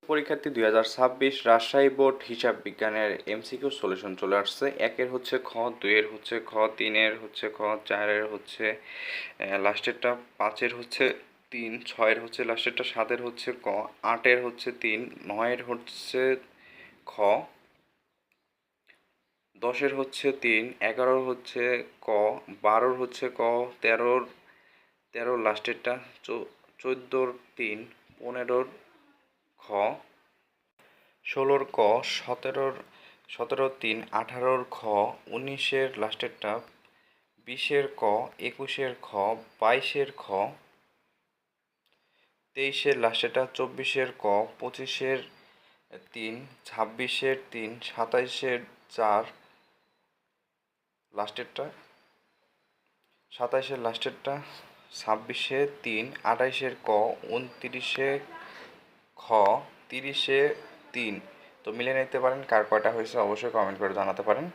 পরীক্ষার্থী 2026 রাজশাহী বোর্ড হিসাব বিজ্ঞানের এমসিকিউ সলিউশন চলে আসছে। একের হচ্ছে খ, দুইয়ের হচ্ছে খ, তিনের হচ্ছে খ, চারের হচ্ছে লাস্টেরটা, পাঁচের হচ্ছে তিন, ছয়ের হচ্ছে লাস্টেরটা, সাতের হচ্ছে ক, আটের হচ্ছে তিন, নয়ের হচ্ছে খ, দশের হচ্ছে তিন, এগারোর হচ্ছে ক, বারোর হচ্ছে ক, তেরোর লাস্টেরটা, চোদ্দোর তিন, পনেরোর খ, ষোলোর ক, সতেরোর তিন, আঠারোর খ, উনিশের লাস্টেরটা, বিশের ক, একুশের খ, বাইশের খ, তেইশের লাস্টেরটা, চব্বিশের ক, পঁচিশের তিন, ছাব্বিশের তিন, সাতাইশের চার লাস্টেরটা, সাতাইশের লাস্টেরটা, ছাব্বিশে তিন, আঠাইশের ক, 29-এ খ, 30-এ তিন। তো মিলে নিতে পারেন কার কয়টা হয়েছে অবশ্যই কমেন্ট করে জানাতে পারেন।